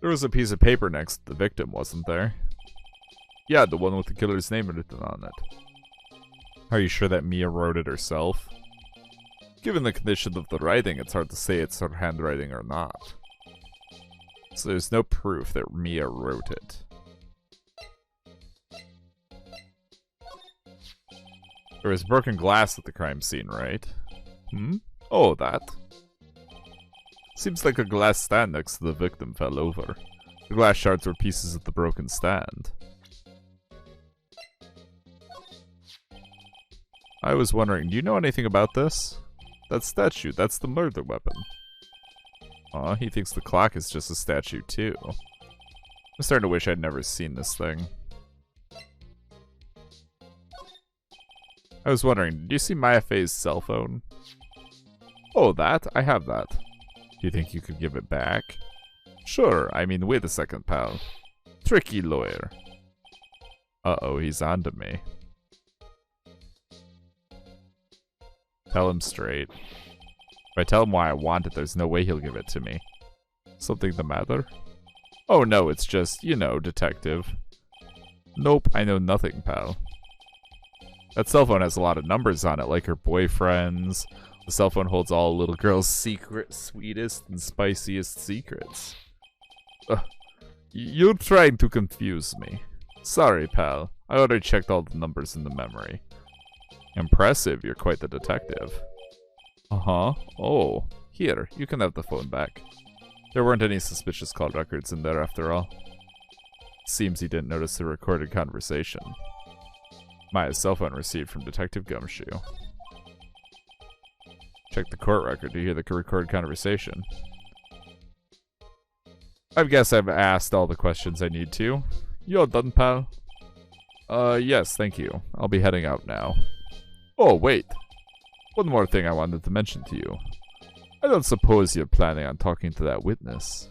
There was a piece of paper next to the victim, wasn't there? Yeah, the one with the killer's name written on it. Are you sure that Mia wrote it herself? Given the condition of the writing, it's hard to say it's her handwriting or not. So there's no proof that Mia wrote it. There was broken glass at the crime scene, right? Hmm? Oh, that. Seems like a glass stand next to the victim fell over. The glass shards were pieces of the broken stand. I was wondering, do you know anything about this? That statue, that's the murder weapon. Aw, he thinks the clock is just a statue too. I'm starting to wish I'd never seen this thing. I was wondering, did you see Mia Fey's cell phone? Oh, that? I have that. Do you think you could give it back? Sure, I mean, wait a second, pal. Tricky lawyer. Uh-oh, he's onto me. Tell him straight. If I tell him why I want it, there's no way he'll give it to me. Something the matter? Oh no, it's just, you know, detective. Nope, I know nothing, pal. That cell phone has a lot of numbers on it, like her boyfriend's. The cell phone holds all a little girl's secret, sweetest and spiciest secrets. You're trying to confuse me. Sorry, pal. I already checked all the numbers in the memory. Impressive, you're quite the detective. Uh-huh. Oh, here, you can have the phone back. There weren't any suspicious call records in there after all. Seems he didn't notice the recorded conversation. Maya's cell phone received from Detective Gumshoe. Check the court record to hear the recorded conversation. I guess I've asked all the questions I need to. You all done, pal? Yes, thank you. I'll be heading out now. Oh, wait. One more thing I wanted to mention to you. I don't suppose you're planning on talking to that witness.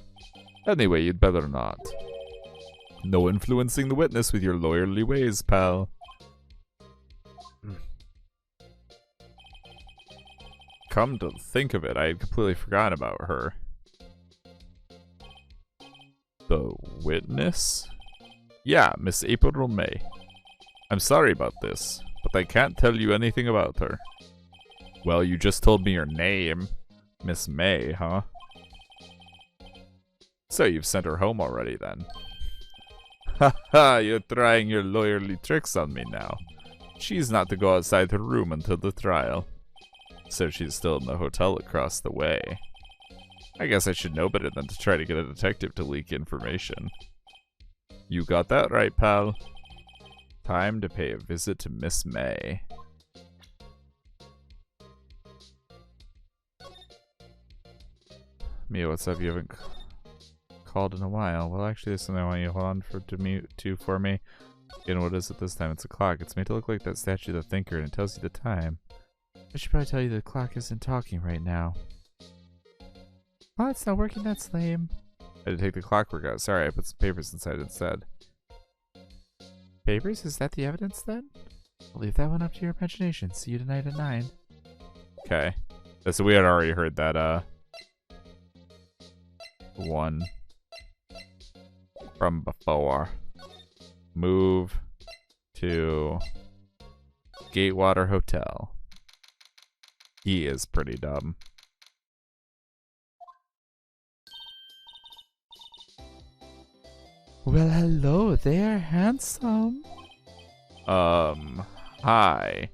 Anyway, you'd better not. No influencing the witness with your lawyerly ways, pal. Come to think of it, I had completely forgotten about her. The witness? Yeah, Miss April May. I'm sorry about this, but I can't tell you anything about her. Well, you just told me your name. Miss May, huh? So you've sent her home already then. Haha, you're trying your lawyerly tricks on me now. She's not to go outside her room until the trial. So she's still in the hotel across the way. I guess I should know better than to try to get a detective to leak information. You got that right, pal. Time to pay a visit to Miss May. Mia, what's up? You haven't called in a while. Well, actually, there's something I want you to hold on for me. You know what is it this time? It's a clock. It's made to look like that statue of the thinker, and it tells you the time. I should probably tell you the clock isn't talking right now. Oh, it's not working. That's lame. I had to take the clockwork out. Sorry, I put some papers inside instead. Papers? Is that the evidence then? I'll leave that one up to your imagination. See you tonight at 9. Okay. So we had already heard that, one from before. Move to Gatewater Hotel. He is pretty dumb. Well, hello there, handsome. Hi.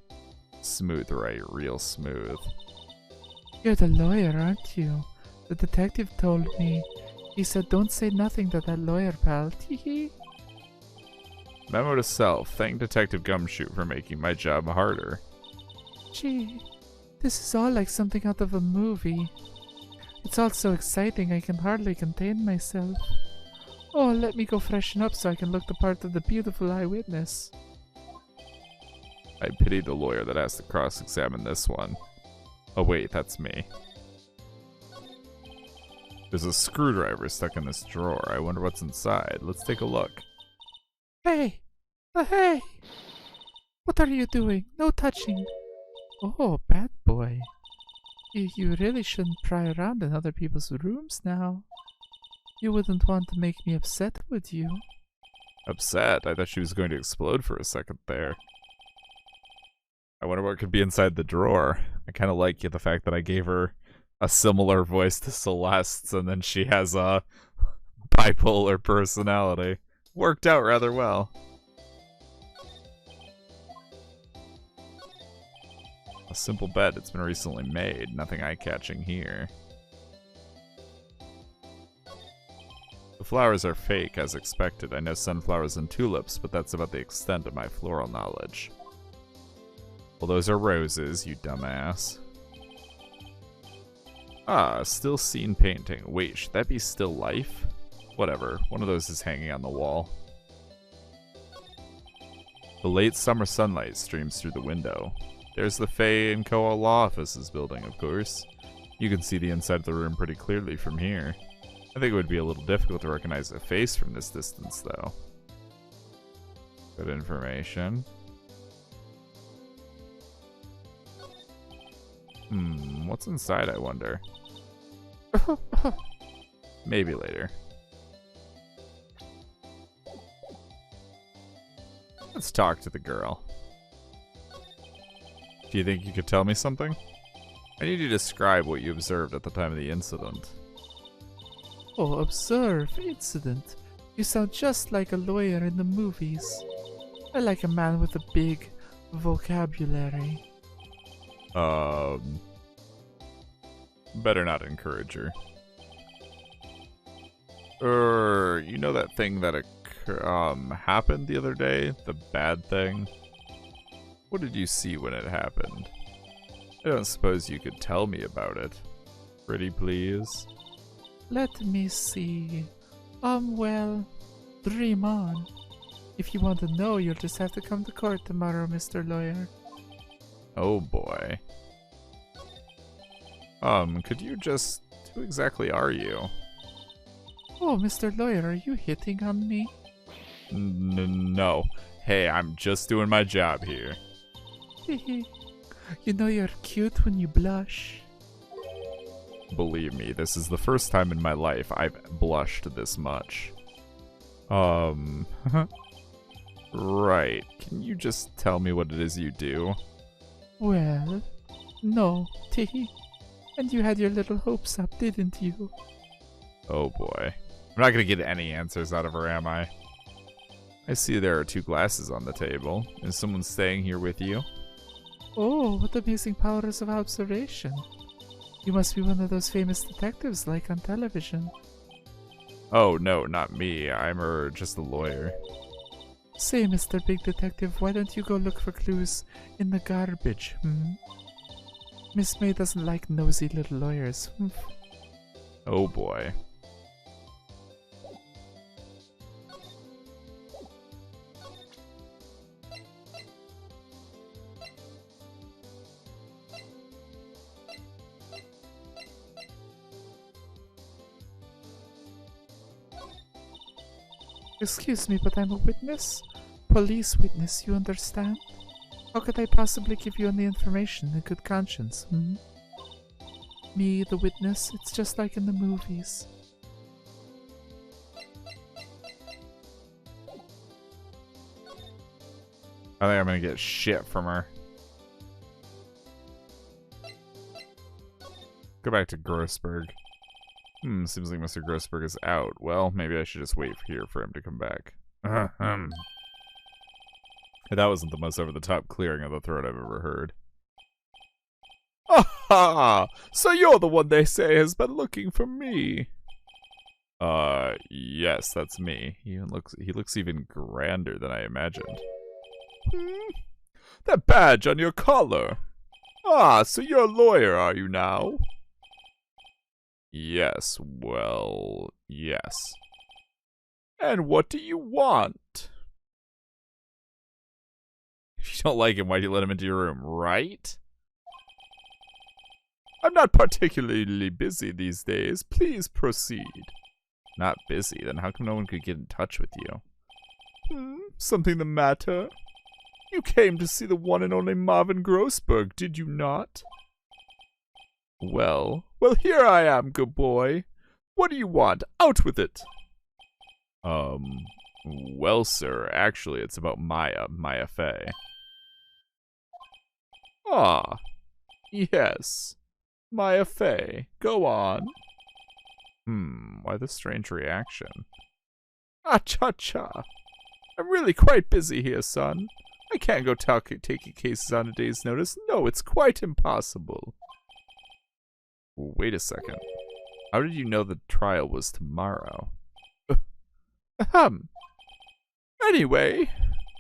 Smooth, right? Real smooth. You're the lawyer, aren't you? The detective told me. He said don't say nothing to that lawyer, pal. Teehee. Memo to self. Thank Detective Gumshoe for making my job harder. Gee, this is all like something out of a movie. It's all so exciting I can hardly contain myself. Oh, let me go freshen up so I can look the part of the beautiful eyewitness. I pity the lawyer that has to cross-examine this one. Oh wait, that's me. There's a screwdriver stuck in this drawer. I wonder what's inside. Let's take a look. Hey! Hey! What are you doing? No touching! Oh, bad boy. You really shouldn't pry around in other people's rooms now. You wouldn't want to make me upset, would you? Upset? I thought she was going to explode for a second there. I wonder what could be inside the drawer. I kind of like the fact that I gave her a similar voice to Celeste's, and then she has a bipolar personality. Worked out rather well. A simple bed. It's been recently made. Nothing eye-catching here. The flowers are fake, as expected. I know sunflowers and tulips, but that's about the extent of my floral knowledge. Well, those are roses, you dumbass. Ah, still scene painting. Wait, should that be still life? Whatever, one of those is hanging on the wall. The late summer sunlight streams through the window. There's the Fey and Co. law offices building, of course. You can see the inside of the room pretty clearly from here. I think it would be a little difficult to recognize a face from this distance, though. Good information. What's inside, I wonder? Maybe later. Let's talk to the girl. Do you think you could tell me something? I need you to describe what you observed at the time of the incident. Oh, observe incident. You sound just like a lawyer in the movies. I like a man with a big vocabulary. Better not encourage her. You know that thing that happened the other day? The bad thing? What did you see when it happened? I don't suppose you could tell me about it. Pretty please? Let me see. Well, dream on. If you want to know, you'll just have to come to court tomorrow, Mr. Lawyer. Oh boy. Could you just... Who exactly are you? Oh, Mr. Lawyer, are you hitting on me? No. Hey, I'm just doing my job here. You know you're cute when you blush. Believe me, this is the first time in my life I've blushed this much. Right. Can you just tell me what it is you do? Well, no, Tee. And you had your little hopes up, didn't you? Oh boy. I'm not gonna get any answers out of her, am I? I see there are 2 glasses on the table. Is someone staying here with you? Oh, what amazing powers of observation. You must be one of those famous detectives like on television. Oh, no, not me. I'm just a lawyer. Say, Mr. Big Detective, why don't you go look for clues in the garbage, Miss May doesn't like nosy little lawyers. Oh boy. Excuse me, but I'm a witness? Police witness, you understand? How could I possibly give you any information in good conscience, Me, the witness, it's just like in the movies. I think I'm gonna get shit from her. Go back to Grossberg. Seems like Mr. Grossberg is out. Well, maybe I should just wait here for him to come back. That wasn't the most over-the-top clearing of the throat I've ever heard. Aha! So you're the one they say has been looking for me. Yes, that's me. He looks even grander than I imagined. That badge on your collar. Ah, so you're a lawyer, are you now? Yes, well, yes. And what do you want? If you don't like him, why do you let him into your room, right? I'm not particularly busy these days. Please proceed. Not busy? Then how come no one could get in touch with you? Something the matter? You came to see the one and only Marvin Grossberg, did you not? Well, here I am, good boy. What do you want? Out with it! Well, sir, actually, it's about Mia Fey. Ah, yes. Mia Fey. Go on. Why this strange reaction? Ah-cha-cha. I'm really quite busy here, son. I can't go taking cases on a day's notice. No, it's quite impossible. Wait a second. How did you know the trial was tomorrow? Ahem. Anyway,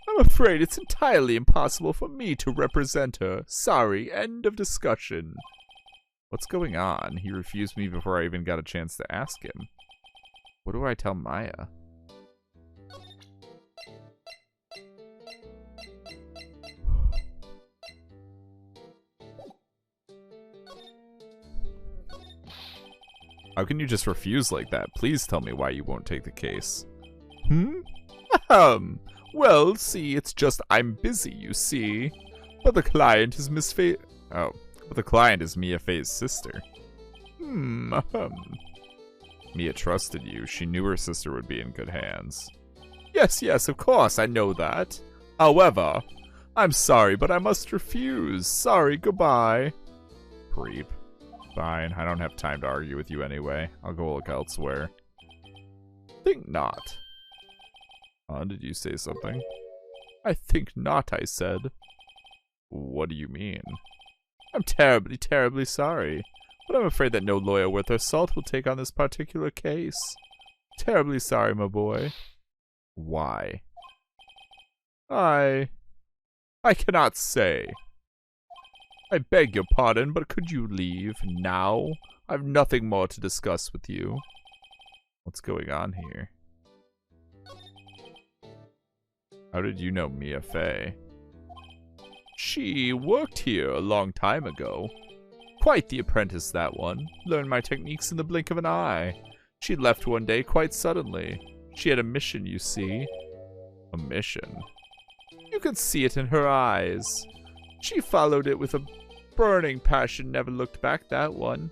I'm afraid it's entirely impossible for me to represent her. Sorry, end of discussion. What's going on? He refused me before I even got a chance to ask him. What do I tell Maya? How can you just refuse like that? Please tell me why you won't take the case. Well, see, it's just I'm busy, you see. But the client is Miss Fey. Oh, but the client is Mia Fey's sister. Mia trusted you. She knew her sister would be in good hands. Yes, of course, I know that. However, I'm sorry, but I must refuse. Sorry, goodbye. Creep. Fine, I don't have time to argue with you anyway. I'll go look elsewhere. Think not. Did you say something? I think not, I said. What do you mean? I'm terribly, terribly sorry. But I'm afraid that no lawyer worth their salt will take on this particular case. Terribly sorry, my boy. Why? I cannot say. I beg your pardon, but could you leave now? I've nothing more to discuss with you. What's going on here? How did you know Mia Fey? She worked here a long time ago. Quite the apprentice, that one. Learned my techniques in the blink of an eye. She left one day quite suddenly. She had a mission, you see. A mission? You could see it in her eyes. She followed it with a burning passion, never looked back, that one.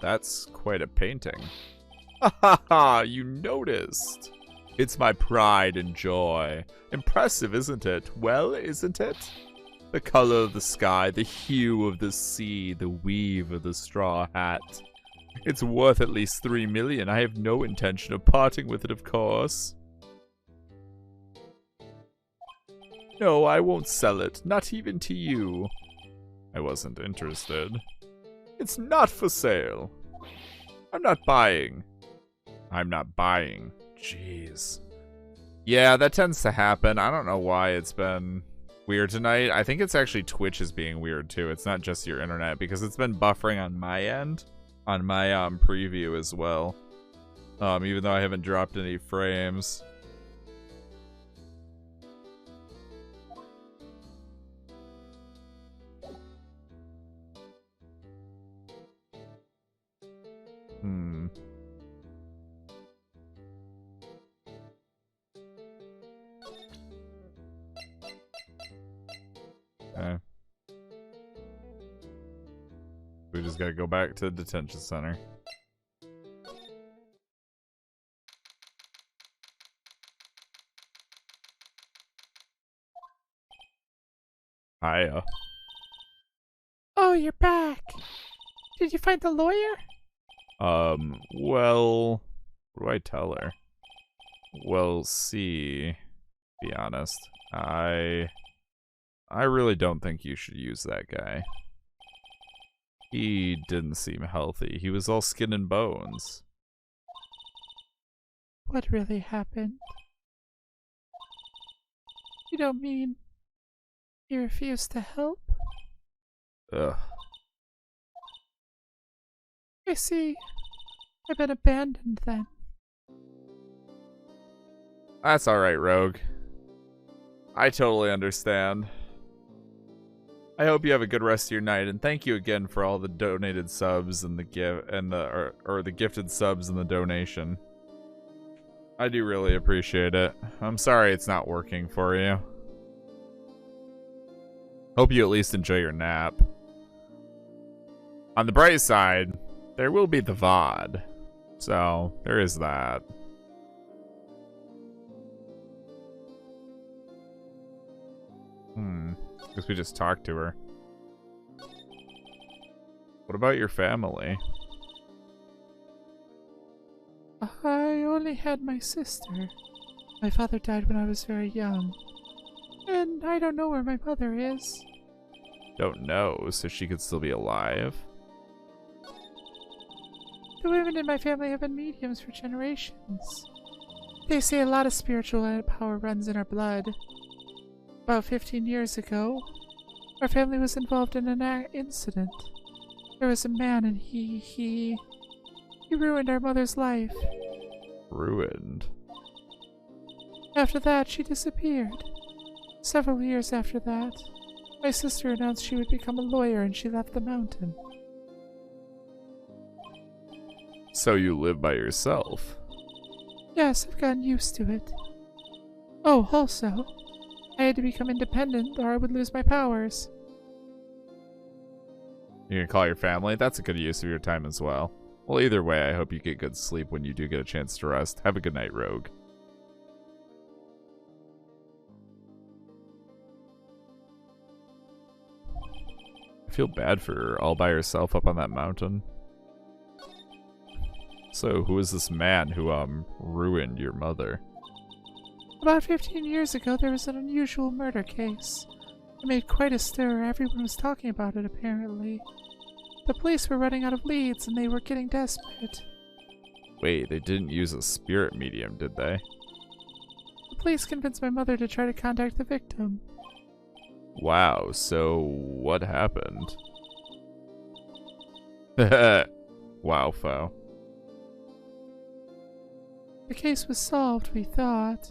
That's quite a painting. Ha ha ha, you noticed. It's my pride and joy. Impressive, isn't it? Well, isn't it? The color of the sky, the hue of the sea, the weave of the straw hat. It's worth at least 3 million. I have no intention of parting with it, of course. No, I won't sell it. Not even to you. I wasn't interested. It's not for sale. I'm not buying. I'm not buying. Jeez. Yeah, that tends to happen. I don't know why it's been weird tonight. I think it's actually Twitch is being weird too. It's not just your internet because it's been buffering on my end, on my preview as well. Even though I haven't dropped any frames. We just gotta go back to the detention center. Hiya. Oh, you're back. Did you find the lawyer? Well, what do I tell her? Well, see, be honest, I really don't think you should use that guy. He didn't seem healthy. He was all skin and bones. What really happened? You don't mean he refused to help? Ugh. I see. I've been abandoned then. That's alright, Rogue. I totally understand. I hope you have a good rest of your night, and thank you again for all the donated subs and the gift and the gifted subs and the donation. I do really appreciate it. I'm sorry it's not working for you. Hope you at least enjoy your nap. On the bright side, there will be the VOD. So, there is that. Guess we just talked to her. What about your family? I only had my sister. My father died when I was very young. And I don't know where my mother is. Don't know, so she could still be alive? The women in my family have been mediums for generations. They say a lot of spiritual power runs in our blood. About 15 years ago, our family was involved in an incident. There was a man and he ruined our mother's life. Ruined? After that, she disappeared. Several years after that, my sister announced she would become a lawyer and she left the mountain. So you live by yourself? Yes, I've gotten used to it. Oh, also, I had to become independent or I would lose my powers. You gonna call your family? That's a good use of your time as well. Well, either way, I hope you get good sleep when you do get a chance to rest. Have a good night, Rogue. I feel bad for her, all by herself up on that mountain. So, who is this man who, ruined your mother? About 15 years ago, there was an unusual murder case. It made quite a stir. Everyone was talking about it, apparently. The police were running out of leads, and they were getting desperate. Wait, they didn't use a spirit medium, did they? The police convinced my mother to try to contact the victim. Wow, so what happened? Wow, foe. The case was solved, we thought.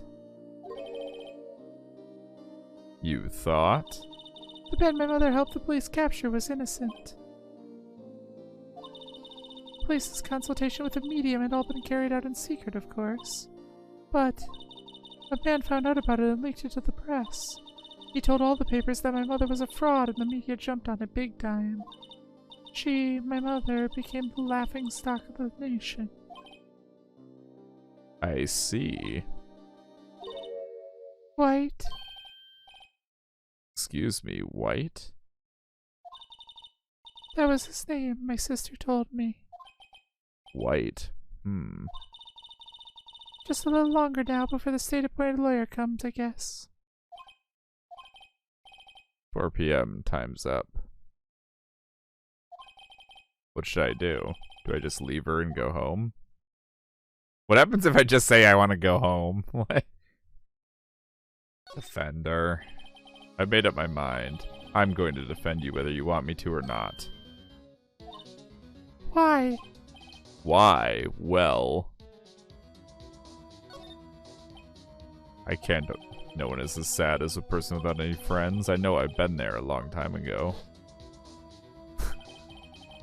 You thought? The man my mother helped the police capture was innocent. Police's consultation with a medium had all been carried out in secret, of course. But a man found out about it and leaked it to the press. He told all the papers that my mother was a fraud and the media jumped on it big time. My mother, became the laughing stock of the nation. I see. White? Excuse me, White? That was his name, my sister told me. White. Just a little longer now before the state-appointed lawyer comes, I guess. 4 p.m. Time's up. What should I do? Do I just leave her and go home? What happens if I just say I want to go home? What? Defend her. I've made up my mind. I'm going to defend you whether you want me to or not. Why? Why? Well, I can't. No one is as sad as a person without any friends. I know I've been there a long time ago.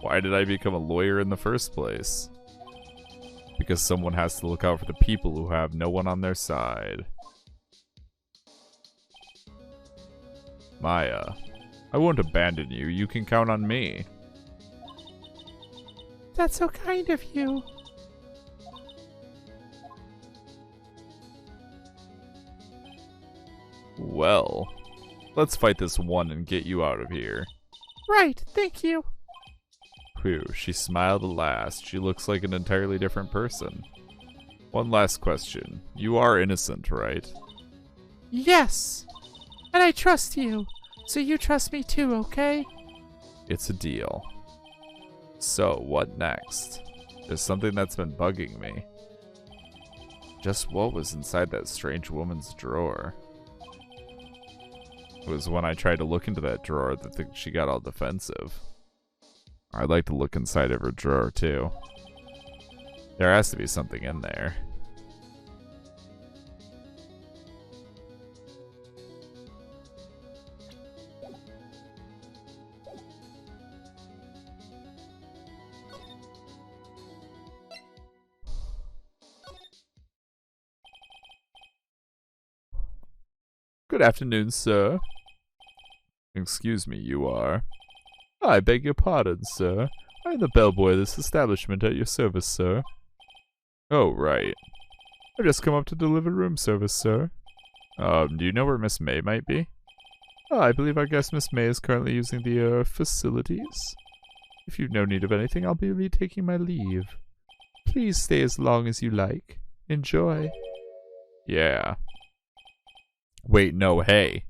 Why did I become a lawyer in the first place? Because someone has to look out for the people who have no one on their side. Maya, I won't abandon you. You can count on me. That's so kind of you. Well, let's fight this one and get you out of here. Right, thank you. Phew, she smiled at last. She looks like an entirely different person. One last question. You are innocent, right? Yes. And I trust you. So you trust me too, okay? It's a deal. So, what next? There's something that's been bugging me. Just what was inside that strange woman's drawer? It was when I tried to look into that drawer that she got all defensive. I'd like to look inside of her drawer, too. There has to be something in there. Good afternoon, sir. Excuse me, you are? I beg your pardon, sir. I'm the bellboy of this establishment at your service, sir. Oh, right. I've just come up to deliver room service, sir. Do you know where Miss May might be? Oh, I believe our guest Miss May is currently using the, facilities. If you've no need of anything, I'll be taking my leave. Please stay as long as you like. Enjoy. Yeah. Wait, no, hey.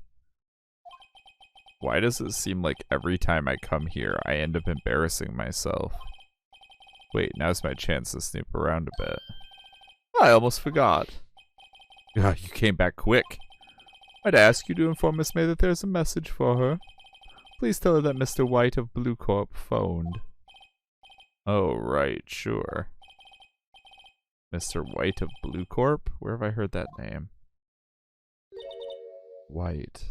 Why does it seem like every time I come here, I end up embarrassing myself? Wait, now's my chance to snoop around a bit. I almost forgot. You came back quick. I'd ask you to inform Miss May that there's a message for her. Please tell her that Mr. White of Blue Corp phoned. Oh, right, sure. Mr. White of Blue Corp? Where have I heard that name? White.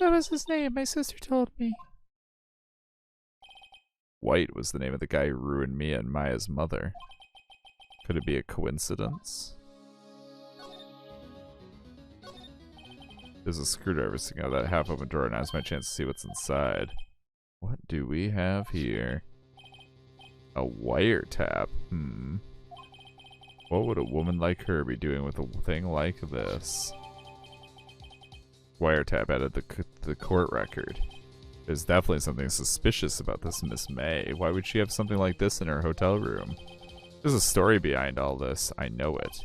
That was his name, my sister told me. White was the name of the guy who ruined Mia and Maya's mother. Could it be a coincidence? There's a screwdriver sticking out of that half-open drawer. Now's my chance to see what's inside. What do we have here? A wiretap. What would a woman like her be doing with a thing like this? Wiretap added the court record. There's definitely something suspicious about this Miss May. Why would she have something like this in her hotel room? There's a story behind all this. I know it.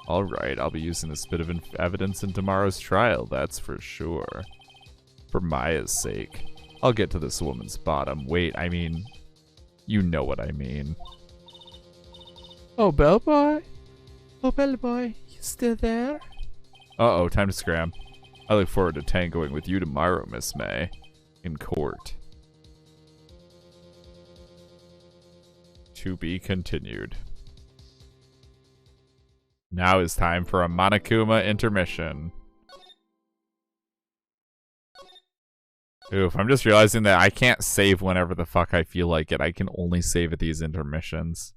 Alright, I'll be using this bit of evidence in tomorrow's trial, that's for sure. For Maya's sake. I'll get to this woman's bottom. Wait, I mean... You know what I mean. Oh, bellboy? Oh, bellboy, you still there? Uh-oh, time to scram. I look forward to tangoing with you tomorrow, Miss May. In court. To be continued. Now is time for a Monokuma intermission. Oof, I'm just realizing that I can't save whenever the fuck I feel like it. I can only save at these intermissions.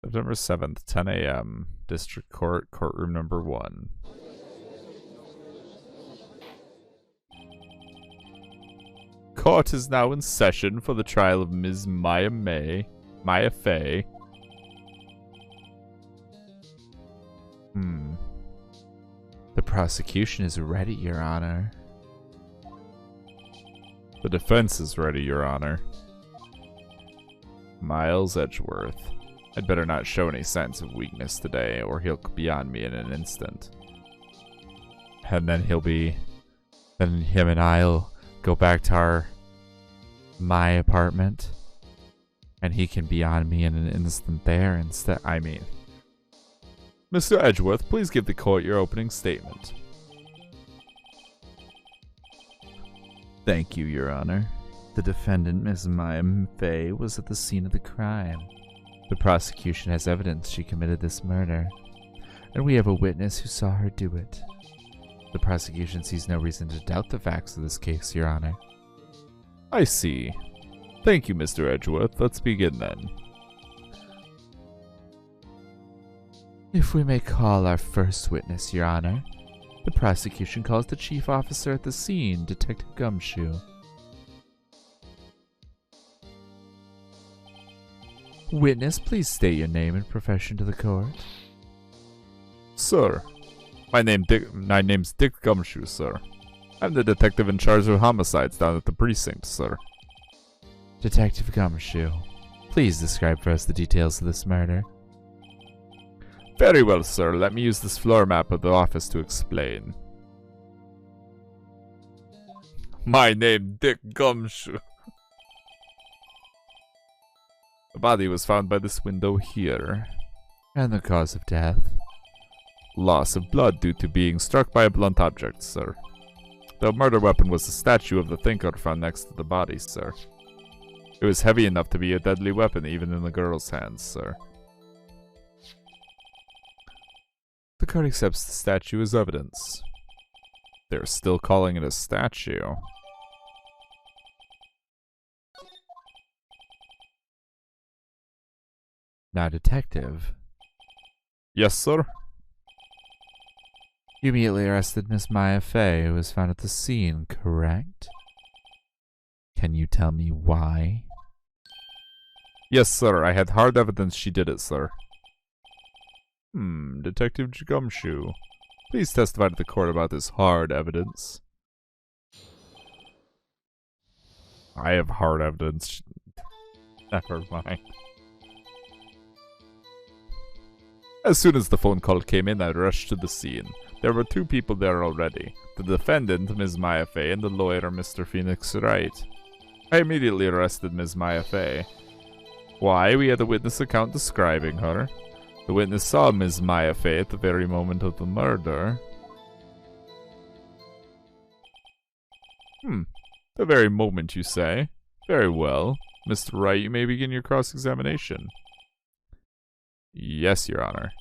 September 7th, 10 a.m. District Court, courtroom number 1. Court is now in session for the trial of Ms. Mia Fey. The prosecution is ready, Your Honor. The defense is ready, Your Honor. Miles Edgeworth. I'd better not show any signs of weakness today, or he'll be on me in an instant. And then then him and I'll go back to my apartment, and he can be on me in an instant there instead. I mean, Mr. Edgeworth, please give the court your opening statement. Thank you, Your Honor. The defendant, Ms. Mia Fey, was at the scene of the crime. The prosecution has evidence she committed this murder, and we have a witness who saw her do it. The prosecution sees no reason to doubt the facts of this case, Your Honor. I see. Thank you, Mr. Edgeworth. Let's begin then. If we may call our first witness, Your Honor, the prosecution calls the chief officer at the scene, Detective Gumshoe. Witness, please state your name and profession to the court. Sir, my name's Dick Gumshoe, sir. I'm the detective in charge of homicides down at the precinct, sir. Detective Gumshoe, please describe for us the details of this murder. Very well, sir. Let me use this floor map of the office to explain. My name, Dick Gumshoe. The body was found by this window here. And the cause of death? Loss of blood due to being struck by a blunt object, sir. The murder weapon was the statue of the thinker found next to the body, sir. It was heavy enough to be a deadly weapon even in the girl's hands, sir. The court accepts the statue as evidence. They're still calling it a statue. Now, Detective, Yes, sir. You immediately arrested Miss Mia Fey, who was found at the scene, correct? Can you tell me why? Yes, sir. I had hard evidence she did it, sir. Detective Gumshoe. Please testify to the court about this hard evidence. I have hard evidence. Never mind. As soon as the phone call came in, I rushed to the scene. There were 2 people there already. The defendant, Ms. Mia Fey, and the lawyer, Mr. Phoenix Wright. I immediately arrested Ms. Mia Fey. Why? We had a witness account describing her. The witness saw Ms. Mia Fey at the very moment of the murder. The very moment, you say? Very well. Mr. Wright, you may begin your cross-examination. Yes, Your Honor.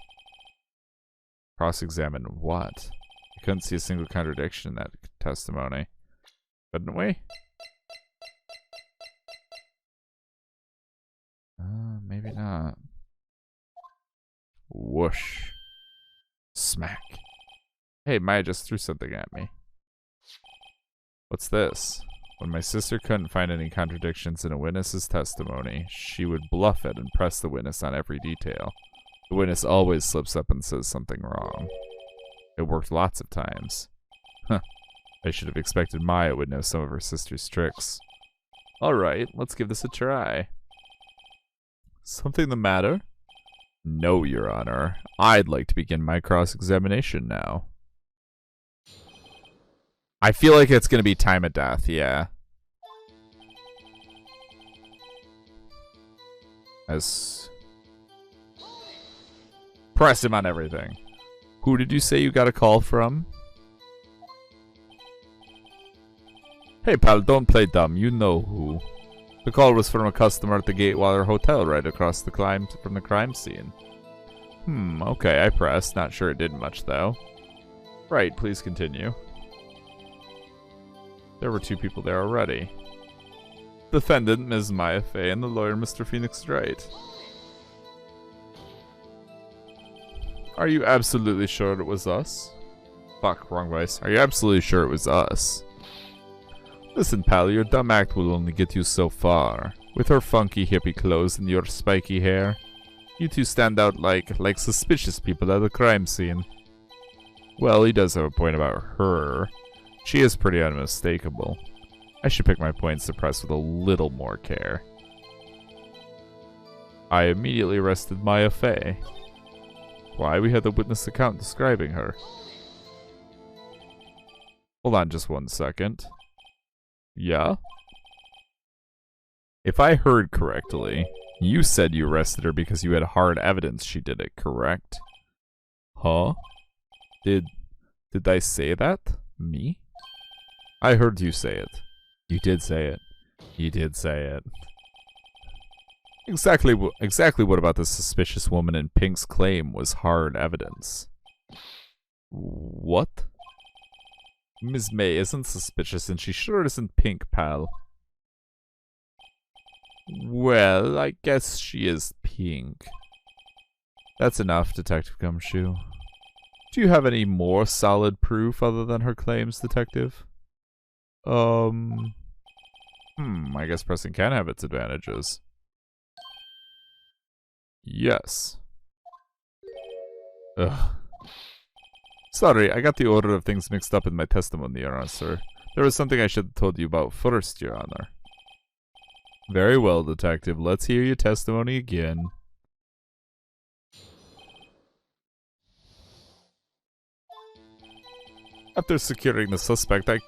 Cross-examine what? I couldn't see a single contradiction in that testimony. Couldn't we? Maybe not. Whoosh. Smack. Hey, Maya just threw something at me. What's this? When my sister couldn't find any contradictions in a witness's testimony, she would bluff it and press the witness on every detail. The witness always slips up and says something wrong. It worked lots of times. Huh. I should have expected Maya would know some of her sister's tricks. Alright, let's give this a try. Something the matter? No, Your Honor. I'd like to begin my cross-examination now. I feel like it's going to be time of death, yeah. Press him on everything. Who did you say you got a call from? Hey pal, don't play dumb, you know who. The call was from a customer at the Gatewater Hotel right across the from the crime scene. Okay, I pressed. Not sure it did much though. Right, please continue. There were 2 people there already. Defendant, Ms. Mia Fey, and the lawyer, Mr. Phoenix Wright. Are you absolutely sure it was us? Fuck, wrong voice. Are you absolutely sure it was us? Listen, pal, your dumb act will only get you so far. With her funky hippie clothes and your spiky hair, you 2 stand out like suspicious people at a crime scene. Well, he does have a point about her. She is pretty unmistakable. I should pick my points to press with a little more care. I immediately arrested Mia Fey. Why? We had the witness account describing her. Hold on just 1 second. Yeah? If I heard correctly, you said you arrested her because you had hard evidence she did it, correct? Huh? Did I say that? Me? I heard you say it. You did say it. You did say it. Exactly what about the suspicious woman in Pink's claim was hard evidence? What? Ms. May isn't suspicious and she sure isn't Pink, pal. Well, I guess she is Pink. That's enough, Detective Gumshoe. Do you have any more solid proof other than her claims, Detective? I guess pressing can have its advantages. Yes. Ugh. Sorry, I got the order of things mixed up in my testimony, Your Honor, sir. There was something I should have told you about first, Your Honor. Very well, Detective. Let's hear your testimony again. After securing the suspect, I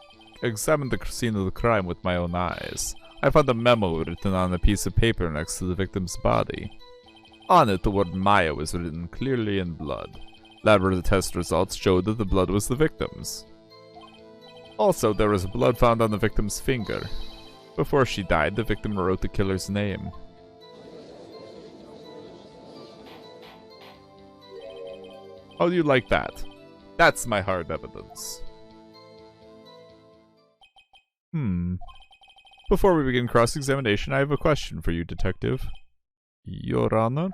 examined the scene of the crime with my own eyes. I found a memo written on a piece of paper next to the victim's body. On it, the word Maya was written clearly in blood. Laboratory test results showed that the blood was the victim's. Also, there was blood found on the victim's finger. Before she died, the victim wrote the killer's name. How do you like that? That's my hard evidence. Before we begin cross-examination, I have a question for you, Detective. Your Honor?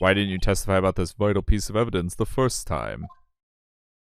Why didn't you testify about this vital piece of evidence the first time?